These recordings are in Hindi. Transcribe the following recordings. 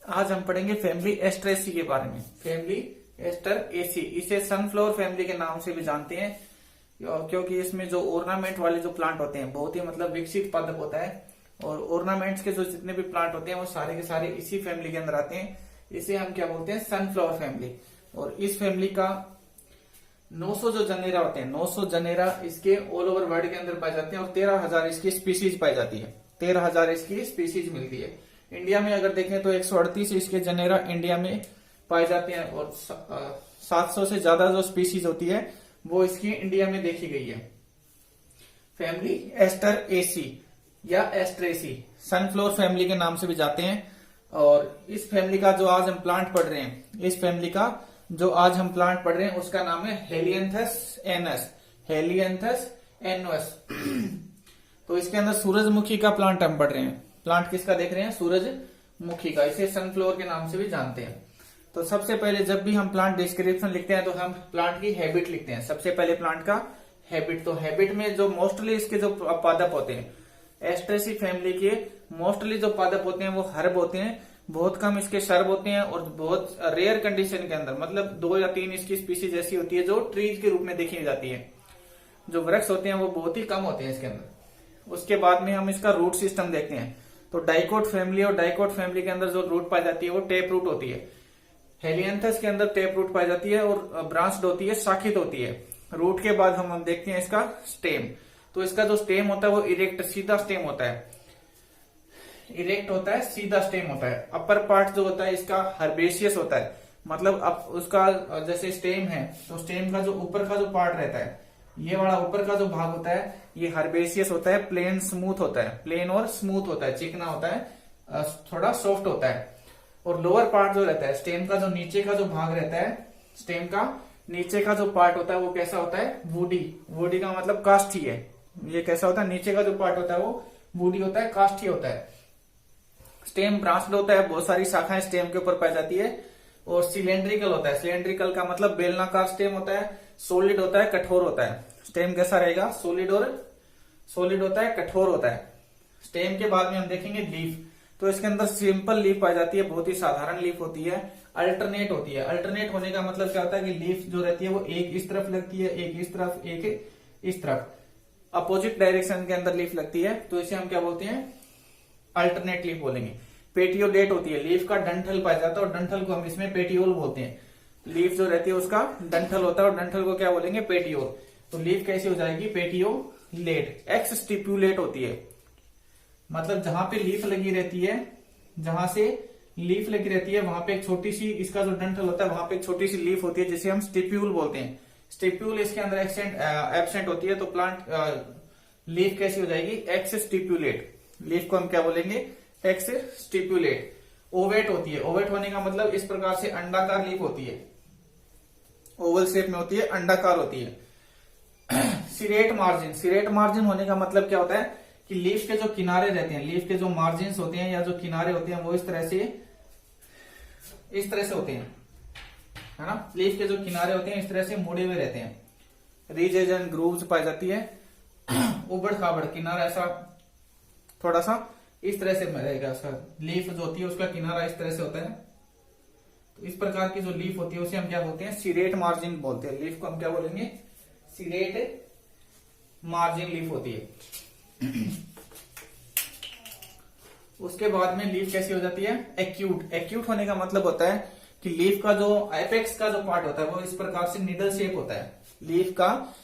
आज हम पढ़ेंगे फैमिली एस्ट्रेसी के बारे में। फैमिली एस्टरेसी, इसे सनफ्लावर फैमिली के नाम से भी जानते हैं क्योंकि इसमें जो ऑर्नामेंट वाले जो प्लांट होते हैं बहुत ही मतलब विकसित पादप होता है। और ऑर्नामेंट्स के जो जितने भी प्लांट होते हैं वो सारे के सारे इसी फैमिली के अंदर आते हैं। इसे हम क्या बोलते हैं, सनफ्लावर फैमिली। और इस फैमिली का 900 जो जनेरा होते हैं, 900 जनेरा इसके ऑल ओवर वर्ल्ड के अंदर पाए जाते हैं और 13,000 इसकी स्पीसीज पाई जाती है। 13,000 इसकी स्पीसीज मिलती है। इंडिया में अगर देखें तो 138 इसके जनेरा इंडिया में पाए जाते हैं और 700 से ज्यादा जो स्पीसीज होती है वो इसकी इंडिया में देखी गई है। फैमिली एस्टरेसी या एस्ट्रेसी सनफ्लावर फैमिली के नाम से भी जाते हैं। और इस फैमिली का जो आज हम प्लांट पढ़ रहे हैं, इस फैमिली का जो आज हम प्लांट पढ़ रहे हैं उसका नाम है हेलियंथस एनस। Helianthus anus. तो इसके अंदर सूरजमुखी का प्लांट हम पढ़ रहे हैं। प्लांट किसका देख रहे हैं, सूरजमुखी का। इसे सनफ्लावर के नाम से भी जानते हैं। तो सबसे पहले जब भी हम प्लांट डिस्क्रिप्शन लिखते हैं तो हम प्लांट की हैबिट लिखते हैं। सबसे पहले प्लांट का हैबिट। तो हैबिट में जो मोस्टली इसके जो पादप होते हैं, एस्ट्रेसी फैमिली के मोस्टली जो पादप होते हैं वो हर्ब होते हैं। बहुत कम इसके शर्ब होते हैं और बहुत रेयर कंडीशन के अंदर मतलब 2 या 3 इसकी स्पीसीज ऐसी होती है जो ट्रीज के रूप में देखी जाती है। जो वृक्ष होते हैं वो बहुत ही कम होते हैं इसके अंदर। उसके बाद में हम इसका रूट सिस्टम देखते हैं। तो डाइकोट फैमिली और डाइकोट फैमिली के अंदर जो रूट पाई जाती है वो टेप रूट होती है। हेलियंथस के अंदर टेप रूट पाई जाती है और ब्रांच्ड होती है, शाखित होती है। रूट के बाद हम देखते हैं इसका स्टेम। तो इसका जो स्टेम होता है वो इरेक्ट सीधा स्टेम होता है। इरेक्ट होता है, सीधा स्टेम होता है। अपर पार्ट जो होता है इसका हर्बेशियस होता है। मतलब अब उसका जैसे स्टेम है तो स्टेम का जो ऊपर का जो पार्ट रहता है, ये वाला ऊपर का जो भाग होता है ये हर्बेशियस होता है। प्लेन स्मूथ होता है, प्लेन और स्मूथ होता है, चिकना होता है, थोड़ा सॉफ्ट होता है। और लोअर पार्ट जो रहता है स्टेम का, जो नीचे का जो भाग रहता है स्टेम का नीचे का जो पार्ट होता है वो कैसा होता है, वुडी। वुडी का मतलब काष्ठी है। ये कैसा होता है, नीचे का जो पार्ट होता है वो वुडी होता है, काष्ठी होता है। स्टेम ब्रांच्ड होता है, बहुत सारी शाखाएं स्टेम के ऊपर पाई जाती है। और सिलेंड्रिकल होता है। सिलेंड्रिकल का मतलब बेलनाकार स्टेम होता है, सॉलिड होता है, कठोर होता है। स्टेम कैसा रहेगा, सॉलिड होता है, कठोर होता है। स्टेम के बाद में हम देखेंगे लीफ। तो इसके अंदर सिंपल लीफ पाई जाती है, बहुत ही साधारण लीफ होती है। अल्टरनेट होती है। अल्टरनेट होने का मतलब क्या होता है कि लीफ जो रहती है वो एक इस तरफ लगती है, एक इस तरफ, एक इस तरफ, अपोजिट डायरेक्शन के अंदर लीफ लगती है। तो इसे हम क्या बोलते हैं, अल्टरनेट लीफ बोलेंगे। पेटियोलेट होती है, लीफ का डंठल पाया जाता है और डंठल को हम इसमें पेटियोल बोलते हैं। लीफ जो रहती है उसका डंठल होता है और डंठल को क्या बोलेंगे, पेटियोल। तो लीफ कैसी हो जाएगी, पेटियोलेट। एक्स स्टिप्यूलेट होती है, मतलब जहां पे लीफ लगी रहती है, जहां से लीफ लगी रहती है वहां पे एक छोटी सी, इसका जो डंठल होता है वहां पे एक छोटी सी लीफ होती है जिसे हम स्टिप्यूल बोलते हैं। स्टिप्यूल इसके अंदर एब्सेंट होती है। तो प्लांट लीफ कैसी हो जाएगी, एक्स स्टिप्यूलेट। लीफ को हम क्या बोलेंगे, एक्स स्टिप्यूलेट। ओवेट होती है। ओवेट होने का मतलब इस प्रकार से अंडाकार लीफ होती है, ओवल शेप में होती है, अंडाकार होती है। Siret margin. सिरेट मार्जिन होने का मतलब क्या होता है कि लीफ के जो किनारे रहते हैं, लीफ के जो मार्जिन होते हैं या जो किनारे होते हैं वो इस तरह से होते हैं, है ना। लीफ के जो किनारे होते हैं इस तरह से मुड़े हुए रहते हैं। रीजेज एंड ग्रूव्स पाई जाती है। उबड़ खाबड़ किनारा ऐसा थोड़ा सा इस तरह से रहेगा। उसका लीफ जो होती है उसका किनारा इस तरह से होता है। तो इस प्रकार की जो लीफ होती है उसे हम क्या बोलते हैं, सिरेट मार्जिन बोलते हैं। लीफ को हम क्या बोलेंगे, सिरेट मार्जिन लीफ होती है। उसके बाद में लीफ कैसी हो जाती है, एक्यूट। एक्यूट होने का मतलब होता है कि लीफ का जो एपेक्स का जो पार्ट होता है वो इस प्रकार से निडल शेप होता है। लीफ का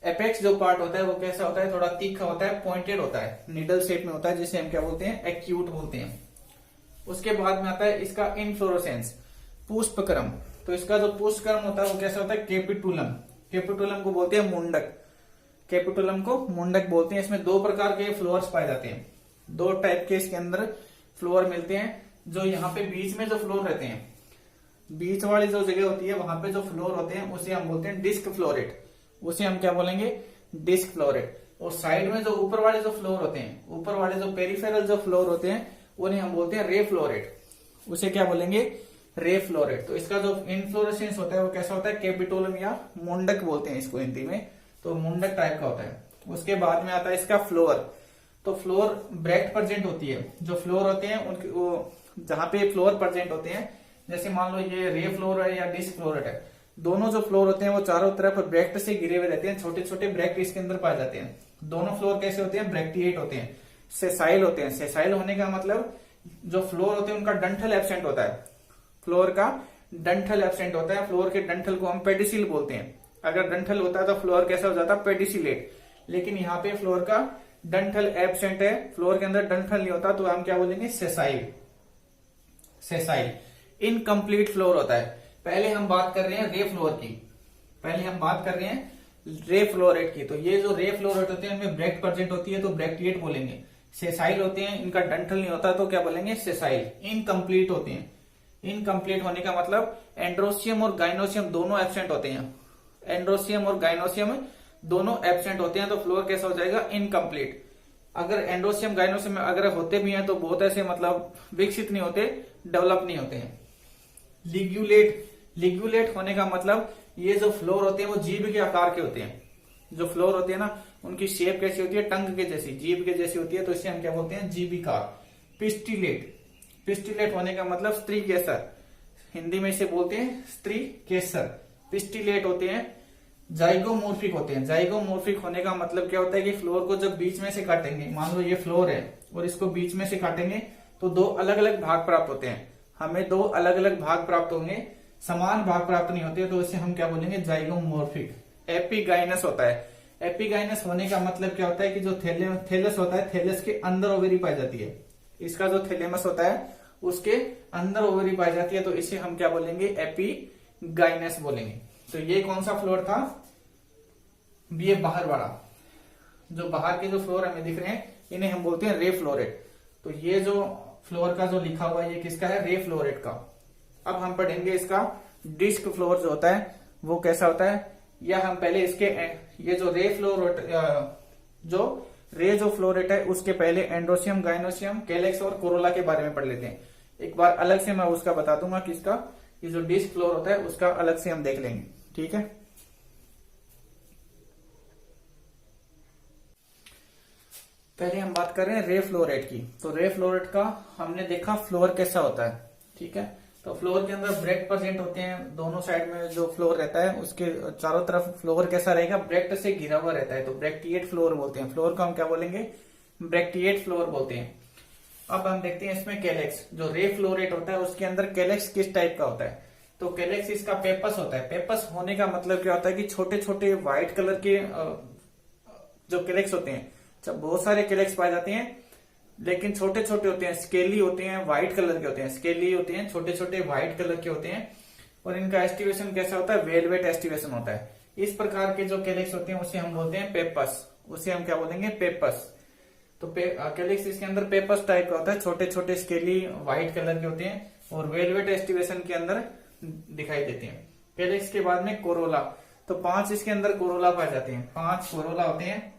एपेक्स जो पार्ट होता है वो कैसा होता है, थोड़ा तीखा होता है, पॉइंटेड होता है, निडल शेप में होता है, जिसे हम क्या बोलते हैं, एक्यूट बोलते हैं। उसके बाद में आता है इसका इनफ्लोरेसेंस, पुष्पक्रम। तो इसका जो पुष्पक्रम होता है वो कैसा होता है, कैपिटुलम। कैपिटुलम को बोलते हैं मुंडक। कैपिटुलम को मुंडक बोलते हैं। इसमें 2 प्रकार के फ्लोअर्स पाए जाते हैं। 2 टाइप के इसके अंदर फ्लोअर मिलते हैं। जो यहाँ पे बीच में जो फ्लोर रहते हैं, बीच वाली जो जगह होती है वहां पे जो फ्लोर होते हैं उसे हम बोलते हैं डिस्क फ्लोरेट। उसे हम क्या बोलेंगे, डिस्क फ्लोरेट। और साइड में जो ऊपर वाले जो फ्लोर होते हैं, ऊपर वाले जो पेरिफेरल जो फ्लोर होते हैं उन्हें हम बोलते हैं रे फ्लोरेट। उसे क्या बोलेंगे, रे फ्लोरेट। तो इसका जो इनफ्लोरेसेंस होता है वो कैसा होता है, कैपिटोलम या मुंडक बोलते हैं इसको हिंदी में। तो मुंडक टाइप का होता है। उसके बाद में आता है इसका फ्लोर। तो फ्लोर ब्रेक्ट प्रेजेंट होती है। जो फ्लोर होते हैं उनकी वो जहां पे फ्लोर प्रेजेंट होते हैं, जैसे मान लो ये रे फ्लोर है या डिस्क फ्लोर है, दोनों जो फ्लोर होते हैं वो चारों तरफ ब्रैक्ट से घिरे हुए रहते हैं, छोटे छोटे ब्रैक्ट इसके अंदर पाए जाते हैं। दोनों फ्लोर कैसे होते हैं, ब्रैक्टिएट होते हैं, सेसाइल होते हैं। सेसाइल होने का मतलब जो फ्लोर होते हैं उनका डंठल एब्सेंट होता है, फ्लोर का डंठल एब्सेंट होता है। फ्लोर के डंठल को हम पेडिसिल बोलते हैं। अगर डंठल होता है तो फ्लोर कैसा हो जाता है, पेडिसिलेट। लेकिन यहाँ पे फ्लोर का डंठल एब्सेंट है, फ्लोर के अंदर डंठल नहीं होता, तो हम क्या बोलेंगे, सेसाइल। सेसाइल इनकम्प्लीट फ्लोर होता है। पहले हम बात कर रहे हैं रे फ्लोर की, पहले हम बात कर रहे हैं रे फ्लोरेट की। तो ये जो रे फ्लोरेट होते हैं इनमें ब्रैक्ट प्रेजेंट होती है तो ब्रैक्टिएट बोलेंगे। सेसाइल होते हैं, इनका डंठल नहीं होता तो क्या बोलेंगे, सेसाइल। इनकम्प्लीट होते हैं, इनकम्प्लीट होने का मतलब एंड्रोसियम और गाइनोसियम दोनों एब्सेंट होते हैं। एंड्रोसियम और गाइनोसियम दोनों एब्सेंट होते हैं तो फ्लोर कैसा हो जाएगा, इनकम्प्लीट। अगर एंड्रोसियम गाइनोसियम अगर होते भी हैं तो बहुत ऐसे मतलब विकसित नहीं होते, डेवलप नहीं होते हैं। लिग्यूलेट, लिग्यूलेट होने का मतलब ये जो फ्लोर होते हैं वो जीभ के आकार के होते हैं। जो फ्लोर होते हैं ना उनकी शेप कैसी होती है, टंग के जैसी, जीभ के जैसी होती है, तो इसे हम क्या बोलते हैं, जीभिकार। पिस्टिलेट, पिस्टिलेट होने का मतलब स्त्री केसर, हिंदी में इसे बोलते हैं स्त्री केसर। पिस्टिलेट होते हैं। जाइगोमोर्फिक होते हैं। जाइगोमोर्फिक होने का मतलब क्या होता है कि फ्लोर को जब बीच में से काटेंगे, मान लो ये फ्लोर है और इसको बीच में से काटेंगे तो दो अलग अलग भाग प्राप्त होते हैं। हमें दो अलग अलग भाग प्राप्त होंगे, समान भाग प्राप्त नहीं होते, तो इसे हम क्या बोलेंगे, जाइगोमोर्फिक। एपिगाइनस होता है। एपिगाइनस होने का मतलब क्या होता है कि जो थैलस होता है, थैलस के अंदर ओवरी पाई जाती है। इसका जो थैलेमस होता है उसके अंदर ओवरी पाई जाती है, तो इसे हम क्या बोलेंगे, एपिगाइनस बोलेंगे। तो ये कौन सा फ्लोर था, ये बाहर वाला, जो बाहर के जो फ्लोर हमें दिख रहे हैं इन्हें हम बोलते हैं रे फ्लोरेट। तो ये जो फ्लोर का जो लिखा हुआ है ये किसका है, रे फ्लोरेट का। अब हम पढ़ेंगे इसका डिस्क फ्लोर जो होता है वो कैसा होता है, या हम पहले इसके ये जो रे फ्लोरेट जो फ्लोरेट है उसके पहले एंड्रोसियम, गाइनोसियम, कैलेक्स और कोरोला के बारे में पढ़ लेते हैं। एक बार अलग से मैं उसका बता दूंगा किसका, ये जो डिस्क फ्लोर होता है उसका अलग से हम देख लेंगे, ठीक है। पहले हम बात कर रहे हैं रे फ्लोरेट की। तो रे फ्लोरेट का हमने देखा फ्लोर कैसा होता है, ठीक है। तो फ्लोर के अंदर ब्रैक्ट प्रेजेंट होते हैं, दोनों साइड में जो फ्लोर रहता है उसके चारों तरफ फ्लोर कैसा रहेगा, ब्रैक्ट से घिरा हुआ रहता है, तो ब्रैक्टिएट फ्लोर बोलते हैं। फ्लोर का हम क्या बोलेंगे, ब्रैक्टिएट फ्लोर बोलते हैं। अब हम देखते हैं इसमें कैलेक्स, जो रे फ्लोरेट होता है उसके अंदर कैलेक्स किस टाइप का होता है। तो कैलेक्स इसका पेपस होता है। पेपस होने का मतलब क्या होता है कि छोटे छोटे व्हाइट कलर के जो कैलेक्स होते हैं, जब बहुत सारे कैलेक्स पाए जाते हैं लेकिन छोटे छोटे होते हैं, स्केली होते हैं, व्हाइट कलर के होते हैं, स्केली होते हैं, छोटे छोटे व्हाइट कलर के होते हैं, और इनका एस्टिवेशन कैसा होता है, वेलवेट एस्टिवेशन होता है। इस प्रकार के जो कैलेक्स होते हैं उसे हम बोलते हैं पेपस, उसे हम क्या बोलेंगे, पेपस। तो कैलेक्स इसके अंदर पेपस टाइप का होता है, छोटे छोटे स्केली व्हाइट कलर के होते हैं और वेलवेट एस्टिवेशन के अंदर दिखाई देते हैं। कैलेक्स के बाद में कोरोला, तो 5 इसके अंदर कोरोला पाए जाते हैं, 5 कोरोला होते हैं।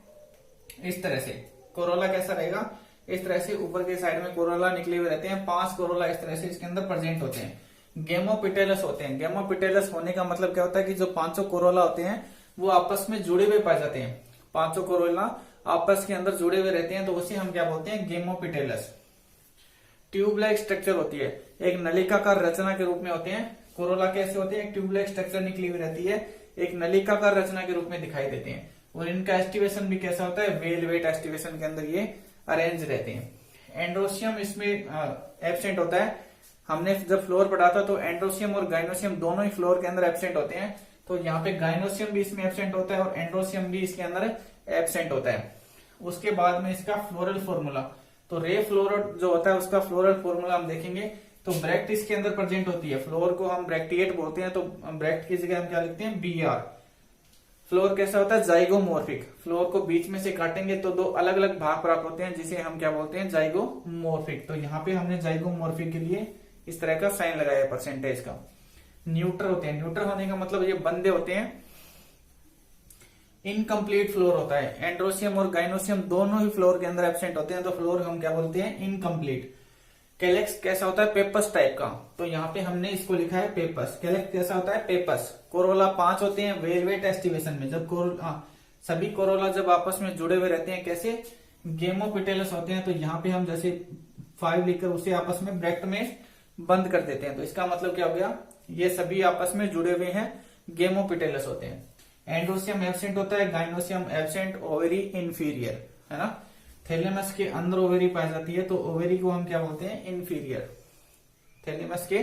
इस तरह से कोरोला कैसा रहेगा, इस तरह से ऊपर के साइड में कोरोला निकले हुए रहते हैं, 5 कोरोला इस तरह से इसके अंदर प्रेजेंट होते हैं। गेमोपिटेलस होते हैं। गेमोपिटेलस होने का मतलब क्या होता है कि जो 5 कोरोला होते हैं वो आपस में जुड़े हुए पाए जाते हैं। 5 कोरोला आपस के अंदर जुड़े हुए रहते हैं, तो उसे हम क्या बोलते हैं, गेमोपिटेलस। ट्यूब लाइक स्ट्रक्चर होती है, एक नलिकाकार रचना के रूप में होते हैं। कोरोला कैसे होते हैं, एक ट्यूब लाइक स्ट्रक्चर निकली हुई रहती है, एक नलिकाकार रचना के रूप में दिखाई देते हैं, और इनका एस्टिवेशन भी कैसा होता है, वेलवेट एस्टिवेशन के अंदर ये अरेंज रहते हैं। एंड्रोसियम इसमें एब्सेंट होता है। हमने जब फ्लोर पढ़ा था तो एंड्रोसियम और गाइनोसियम दोनों ही फ्लोर के अंदर एब्सेंट होते हैं, तो यहाँ पे गाइनोसियम भी इसमें एब्सेंट होता है और एंड्रोसियम भी इसके अंदर एब्सेंट होता है। उसके बाद में इसका फ्लोरल फॉर्मूला, तो रे फ्लोरेट जो होता है उसका फ्लोरल फॉर्मूला हम देखेंगे। तो ब्रैक्ट इसके अंदर प्रेजेंट होती है, फ्लोर को हम ब्रैक्टिएट बोलते हैं, तो ब्रैक्ट की जगह हम क्या लिखते हैं, BR। फ्लोर कैसा होता है, जाइगोमोर्फिक। फ्लोर को बीच में से काटेंगे तो दो अलग अलग भाग प्राप्त होते हैं, जिसे हम क्या बोलते हैं, जाइगोमोर्फिक। तो यहाँ पे हमने जाइगोमोर्फिक के लिए इस तरह का साइन लगाया परसेंटेज का। न्यूट्रल होते हैं, न्यूट्रल होने का मतलब ये बंदे होते हैं। इनकम्प्लीट फ्लोर होता है, एंड्रोसियम और गाइनोसियम दोनों ही फ्लोर के अंदर एब्सेंट होते हैं, तो फ्लोर हम क्या बोलते हैं, इनकम्प्लीट। कैलेक्स कैसा होता है, पेपस टाइप का, तो यहाँ पे हमने इसको लिखा है पेपस। कैलेक्स कैसा होता है, पेपस। कोरोला 5 होते हैं वेलवेट एस्टिवेशन में, जब सभी कोरोला जब आपस में जुड़े हुए रहते हैं, कैसे, गेमोपिटेलस होते हैं। तो यहाँ पे हम जैसे 5 लिखकर उसे आपस में ब्रैकेट में बंद कर देते हैं। तो इसका मतलब क्या हो गया, ये सभी आपस में जुड़े हुए हैं, गेमोपिटेलस होते हैं। एंड्रोसियम एब्सेंट होता है, गाइनोसियम एब्सेंट, ओवेरी इंफीरियर, है ना। थैलेमस के अंदर ओवेरी पाई जाती है तो ओवेरी को हम क्या बोलते हैं, इंफीरियर। थैलेमस के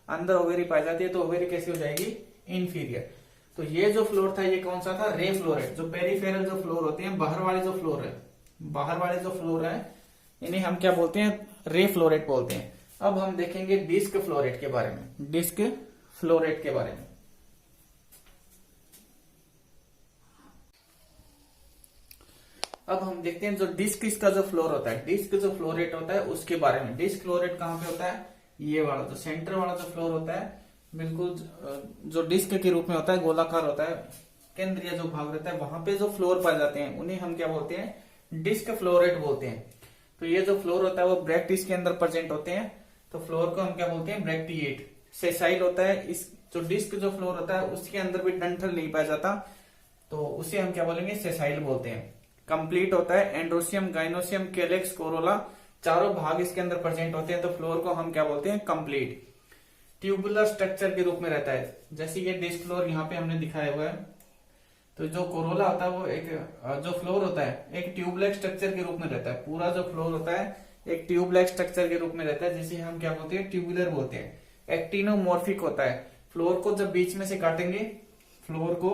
अंदर ओवेरी पाई जाती है तो ओवेरी कैसी हो जाएगी, इंफीरियर। तो ये जो फ्लोर था ये कौन सा था, रे फ्लोर है। जो पेरिफेरल जो फ्लोर होते हैं, बाहर वाले जो फ्लोर है, बाहर वाले जो फ्लोर है, इन्हें हम क्या बोलते हैं, रे फ्लोरेट बोलते हैं। अब हम देखेंगे डिस्क फ्लोरेट के बारे में, डिस्क फ्लोरेट के बारे में। अब हम देखते हैं जो डिस्क इसका जो फ्लोर होता है, डिस्क जो फ्लोरेट होता है उसके बारे में। डिस्क फ्लोरेट कहां पे होता है, ये वाला जो सेंटर वाला जो फ्लोर होता है, बिल्कुल जो डिस्क के रूप में होता है, गोलाकार होता है, केंद्रीय जो भाग रहता है, वहां पे जो फ्लोर पाए जाते हैं उन्हें हम क्या बोलते हैं, डिस्क फ्लोरेट बोलते हैं। तो ये जो फ्लोर होता है वो ब्रैक्टिस के अंदर प्रेजेंट होते हैं। तो फ्लोर को हम क्या बोलते हैं, ब्रैक्टिएट। सेसाइल होता है, इस जो डिस्क जो फ्लोर होता है उसके अंदर भी डंठल नहीं पाया जाता, तो उसे हम क्या बोलेंगे, सेसाइल बोलते हैं। कंप्लीट होता है, एंड्रोसियम, गाइनोसियम, कैलेक्स, कोरोला, चारों भाग इसके अंदर प्रेजेंट होते हैं। तो फ्लोर को हम क्या बोलते हैं, कंप्लीट। ट्यूबुलर स्ट्रक्चर के रूप में रहता है, जैसे ये डिस्क फ्लोर यहाँ पे हमने दिखाया हुआ है। तो जो कोरोला होता है वो एक जो फ्लोर होता है एक ट्यूबलाइक स्ट्रक्चर के रूप में रहता है। पूरा जो फ्लोर होता है एक ट्यूबलाइक स्ट्रक्चर के रूप में रहता है, जिसे हम क्या बोलते हैं, ट्यूबुलर बोलते हैं। एक्टिनोमॉर्फिक होता है। फ्लोर को जब बीच में से काटेंगे, फ्लोर को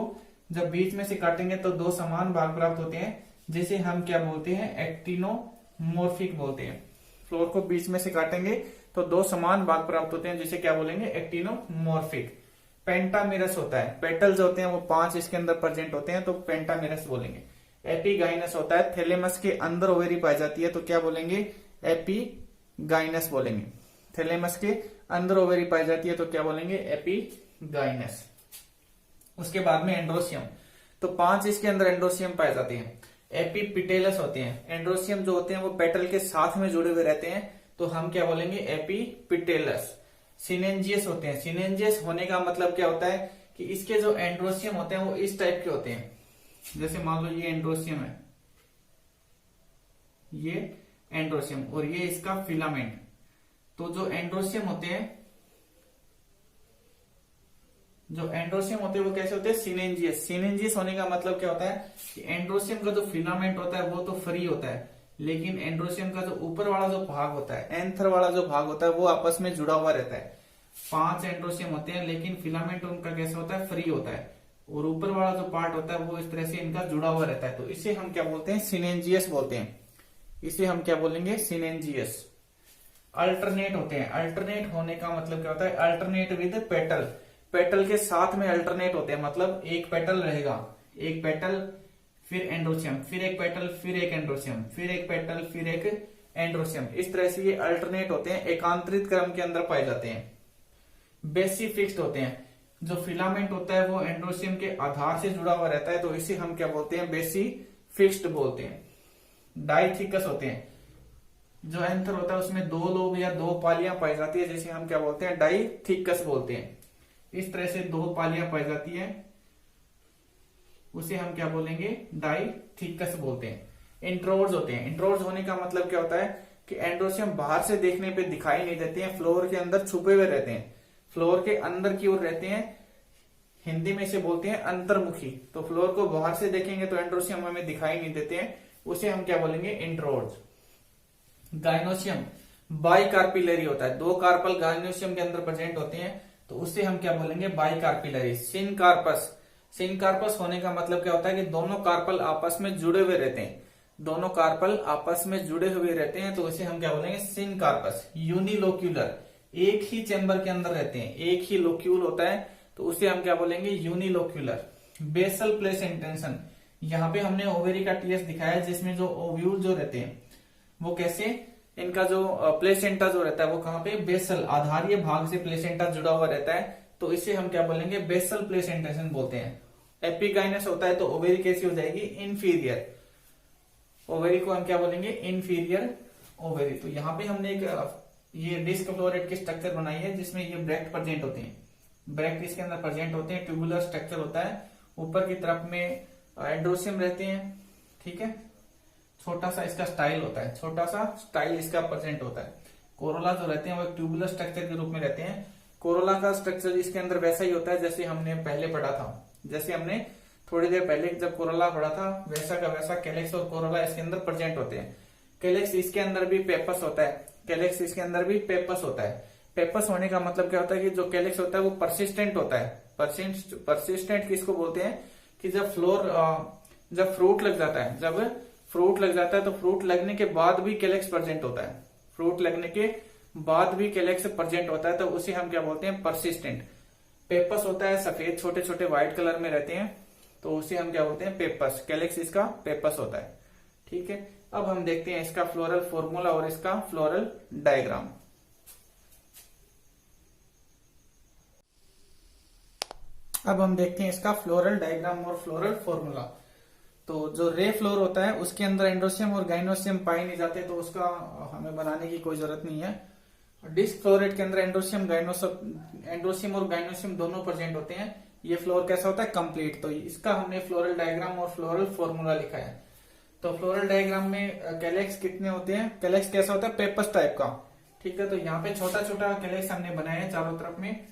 जब बीच में से काटेंगे तो दो समान भाग प्राप्त होते हैं, जिसे हम क्या बोलते हैं, एक्टिनोमॉर्फिक बोलते हैं। फ्लोर को बीच में से काटेंगे तो दो समान भाग प्राप्त होते हैं, जिसे क्या बोलेंगे, एक्टिनोमॉर्फिक। पेंटामिरस होता है, पेटल्स होते हैं वो 5 इसके अंदर प्रेजेंट होते हैं, तो पेंटामिरस बोलेंगे। एपीगाइनस होता है, थैलेमस के अंदर ओवेरी पाई जाती है, तो क्या बोलेंगे, एपीगाइनस बोलेंगे। थैलेमस के अंदर ओवेरी पाई जाती है तो क्या बोलेंगे, एपीगाइनस। उसके बाद में एंड्रोसियम, तो 5 इसके अंदर एंड्रोसियम पाए जाते हैं। एपीपिटेलस होते हैं, एंड्रोसियम जो होते हैं वो पेटल के साथ में जुड़े हुए रहते हैं, तो हम क्या बोलेंगे, एपीपिटेलस। सिनेंजियस होते हैं, सिनेंजियस होने का मतलब क्या होता है कि इसके जो एंड्रोसियम होते हैं वो इस टाइप के होते हैं। जैसे मान लो ये एंड्रोसियम है, ये एंड्रोसियम और ये इसका फिलामेंट। तो जो एंड्रोसियम होते हैं, जो एंड्रोसियम होते हैं वो कैसे होते हैं, सिनेंजियस। सिनेंजियस होने का मतलब क्या होता है कि एंड्रोसियम का जो फिलामेंट होता है वो तो फ्री होता है, लेकिन एंड्रोसियम का जो ऊपर वाला जो भाग होता है, एंथर वाला जो भाग होता है, वो आपस में जुड़ा हुआ रहता है। 5 एंड्रोसियम होते हैं, लेकिन फिलामेंट उनका कैसे होता है, फ्री होता है, और ऊपर वाला जो पार्ट होता है वो इस तरह से इनका जुड़ा हुआ रहता है। तो इसे हम क्या बोलते हैं, सिनेंजियस बोलते हैं। इसे हम क्या बोलेंगे, सिनेंजियस। अल्टरनेट होते हैं, अल्टरनेट होने का मतलब क्या होता है, अल्टरनेट विद पेटल। पेटल के साथ में अल्टरनेट होते हैं, मतलब एक पेटल रहेगा, एक पेटल फिर एंड्रोसियम, फिर एक पेटल, फिर एक एंड्रोसियम, फिर एक पेटल, फिर एक एंड्रोसियम। इस तरह से ये अल्टरनेट होते हैं, एकांतरित क्रम के अंदर पाए जाते हैं। बेसी फिक्स्ड होते हैं, जो फिलामेंट होता है वो एंड्रोसियम के आधार से जुड़ा हुआ रहता है, तो इसे हम क्या बोलते हैं, बेसी फिक्स्ड बोलते हैं। डाइथिकस होते हैं, जो एंथर होता है उसमें 2 लोब या 2 पालियां पाई जाती है, जिसे हम क्या बोलते हैं, डाइथिकस बोलते हैं। इस तरह से 2 पालियां पाई जाती है, उसे हम क्या बोलेंगे, डाइथिकस बोलते हैं। इंट्रोड्स होते हैं, इंट्रोड्स होने का मतलब क्या होता है कि एंड्रोसियम बाहर से देखने पे दिखाई नहीं देते हैं, फ्लोर के अंदर छुपे हुए रहते हैं, फ्लोर के अंदर की ओर रहते हैं। हिंदी में इसे बोलते हैं अंतर्मुखी। तो फ्लोर को बाहर से देखेंगे तो एंड्रोसियम हमें दिखाई नहीं देते हैं, उसे हम क्या बोलेंगे, इंट्रोड्स। गाइनोसियम बाइकार्पिलरी होता है, 2 कार्पल गाइनोसियम के अंदर प्रेजेंट होते हैं, तो उससे हम क्या बोलेंगे, बाइकार्पिलरी। सिनकार्पस, सिनकार्पस होने का मतलब क्या होता है कि दोनों कार्पल आपस में जुड़े हुए रहते हैं, दोनों कार्पल आपस में जुड़े हुए रहते हैं, तो इसे हम क्या बोलेंगे, सिनकार्पस। यूनिलोक्यूलर, एक ही चेंबर के अंदर रहते हैं, एक ही लोक्यूल होता है, तो उसे हम क्या बोलेंगे, यूनिलोक्यूलर। बेसल प्लेसेंटेशन, यहाँ पे हमने ओवेरी का टीएस दिखाया है, जिसमें जो ओव्यूल जो रहते हैं वो कैसे, इनका जो प्लेसेंटा जो रहता है वो कहाँ पे, बेसल, आधारीय भाग से प्लेसेंटा जुड़ा हुआ रहता है, तो इसे हम क्या बोलेंगे, बेसल प्लेसेंटेशन बोलते हैं। एपिगाइनस होता है तो ओवेरी कैसी हो जाएगी, इंफीरियर। ओवेरी को हम क्या बोलेंगे, इंफीरियर ओवेरी। तो यहाँ पे हमने एक ये डिस्क फ्लोरेट की स्ट्रक्चर बनाई है, जिसमें ये ब्रैक्ट प्रेजेंट होते हैं, ब्रैक्ट इसके अंदर प्रेजेंट होते हैं, ट्यूबुलर स्ट्रक्चर होता है, ऊपर की तरफ में एंड्रोसियम रहते हैं, ठीक है, छोटा सा इसका स्टाइल होता है, छोटा सा स्टाइल इसका प्रेजेंट होता है। कोरोला जो रहते हैं वो एक ट्यूबुलर स्ट्रक्चर के रूप में रहते हैं। कोरोला का स्ट्रक्चर इसके अंदर वैसा ही होता है जैसे हमने पहले पढ़ा था, जैसे हमने थोड़ी देर पहले जब कोरोला पढ़ा था वैसा का वैसा कैलेक्स और कोरोला इसके अंदर प्रेजेंट होते हैं। कैलेक्स इसके अंदर भी पेपस होता है, कैलेक्स इसके अंदर भी पेपस होता है। पेपस होने का मतलब क्या होता है कि जो कैलेक्स होता है वो परसिस्टेंट होता है। परसिस्टेंट किसको बोलते हैं कि जब फ्रूट लग जाता है, जब फ्रूट लग जाता है तो फ्रूट लगने के बाद भी कैलेक्स प्रेजेंट होता है, फ्रूट लगने के बाद भी कैलेक्स प्रेजेंट होता है तो उसे हम क्या बोलते हैं, परसिस्टेंट। पेपस होता है सफेद छोटे छोटे व्हाइट कलर में रहते हैं तो उसे हम क्या बोलते हैं, पेपस। कैलेक्स इसका पेपस होता है। ठीक है, अब हम देखते हैं इसका फ्लोरल फॉर्मूला और इसका फ्लोरल डायग्राम। अब हम देखते हैं इसका फ्लोरल डायग्राम और फ्लोरल फॉर्मूला। तो जो रे फ्लोर होता है उसके अंदर एंड्रोसियम और गाइनोसियम पाए नहीं जाते तो उसका हमें बनाने की कोई जरूरत नहीं है। डिस्क फ्लोरेट के अंदर एंड्रोसियम और गाइनोसियम दोनों प्रेजेंट होते हैं। ये फ्लोर कैसा होता है, कंप्लीट। तो इसका हमने फ्लोरल डायग्राम और फ्लोरल फॉर्मूला लिखा है। तो फ्लोरल डायग्राम में कैलेक्स कितने होते हैं, कैलेक्स कैसा होता है, पेपस टाइप का। ठीक है, तो यहाँ पे छोटा छोटा कैलेक्स हमने बनाया है चारों तरफ में।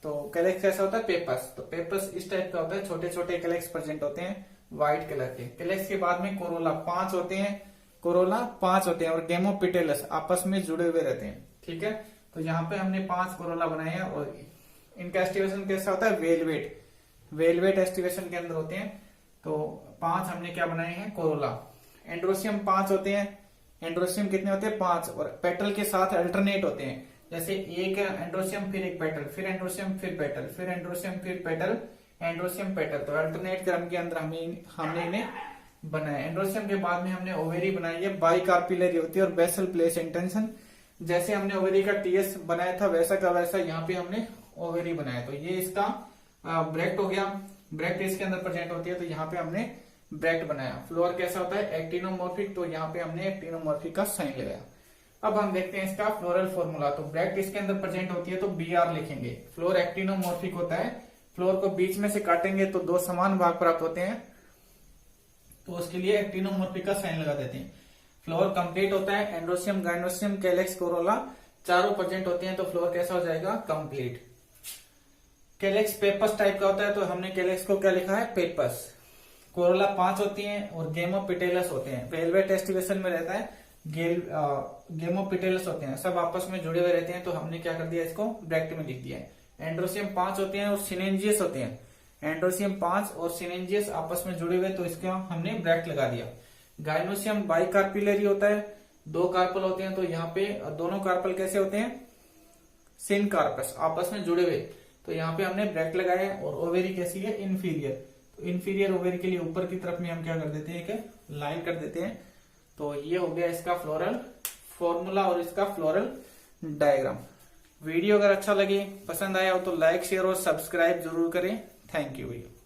तो कैलेक्स कैसा होता है, पेपस। तो पेपस इस टाइप का होता है, छोटे छोटे कैलेक्स प्रेजेंट होते हैं व्हाइट कलर के। कैलेक्स के बाद में कोरोला 5 होते हैं, कोरोला 5 होते हैं और गेमोपिटेलस आपस में जुड़े हुए रहते हैं। ठीक है, तो यहाँ पे हमने 5 कोरोला बनाए हैं और इनका एस्टिवेशन कैसा होता है, वेलवेट। वेलवेट एस्टिवेशन के अंदर होते हैं। तो 5 हमने क्या बनाए हैं, कोरोला। एंड्रोसियम 5 होते हैं। एंड्रोसियम कितने होते हैं, 5। और पेटल के साथ अल्टरनेट होते हैं, जैसे एक एंड्रोसियम फिर एक पेटल, फिर एंड्रोसियम फिर पेटल, फिर एंड्रोसियम फिर पेटल, एंड्रोसियम पेटल। तो अल्टरनेट क्रम के अंदर हमने इन्हें बनाया। एंड्रोसियम के बाद में हमने ओवेरी बनाई है, बाइकार्पिलरी होती है और बेसल प्लेस इंटेंशन। जैसे हमने ओवेरी का टीएस बनाया था वैसा का वैसा यहाँ पे हमने ओवेरी बनाया। तो ये इसका ब्रैक्ट हो गया, ब्रैक्ट इसके अंदर प्रेजेंट होती है तो यहाँ पे हमने ब्रैक्ट बनाया। फ्लोर कैसा होता है, एक्टिनोमॉर्फिक। तो यहाँ पे हमने एक्टिनोमॉर्फिक का साइन लगाया। अब हम देखते हैं इसका फ्लोरल फॉर्मूला। तो ब्रैक्ट इसके अंदर प्रेजेंट होती है तो BR लिखेंगे। फ्लोर एक्टिनोमॉर्फिक होता है, फ्लोर को बीच में से काटेंगे तो 2 समान भाग प्राप्त होते हैं तो उसके लिए एक्टिनोमॉर्फिक का साइन लगा देते हैं। फ्लोर कंप्लीट होता है, एंड्रोसियम गाइनोसियम कैलेक्स कोरोला चारों प्रेजेंट होते हैं तो फ्लोर कैसा हो जाएगा, कंप्लीट। कैलेक्स पेपस टाइप का होता है तो हमने कैलेक्स को क्या लिखा है, पेपस। कोरोला 5 होती हैं और गेमोपिटेलस होते हैं। वेलवेट एस्टिवेशन में रहता है, गेमोपिटेलस होते हैं, सब आपस में जुड़े हुए रहते हैं तो हमने क्या कर दिया, इसको ब्रैकेट में लिख दिया है। एंड्रोसियम 5 होते हैं और सिनेंजियस होते हैं। एंड्रोसियम 5 और सिनेंजियस आपस में जुड़े हुए तो इसका हमने ब्रैकेट लगा दिया। गाइनोसियम बाइकार्पिलरी होता है, 2 कार्पल होते हैं तो यहाँ पे दोनों कार्पल कैसे होते हैं, सिन कार्पस आपस में जुड़े हुए तो यहाँ पे हमने ब्रैकेट लगाया है। और ओवेरी कैसी है, इन्फीरियर। तो इन्फीरियर ओवेरी के लिए ऊपर की तरफ में हम क्या कर देते हैं, एक लाइन कर देते हैं। तो ये हो गया इसका फ्लोरल फॉर्मूला और इसका फ्लोरल डायग्राम। वीडियो अगर अच्छा लगे, पसंद आया हो तो लाइक शेयर और सब्सक्राइब जरूर करें। थैंक यू भैया।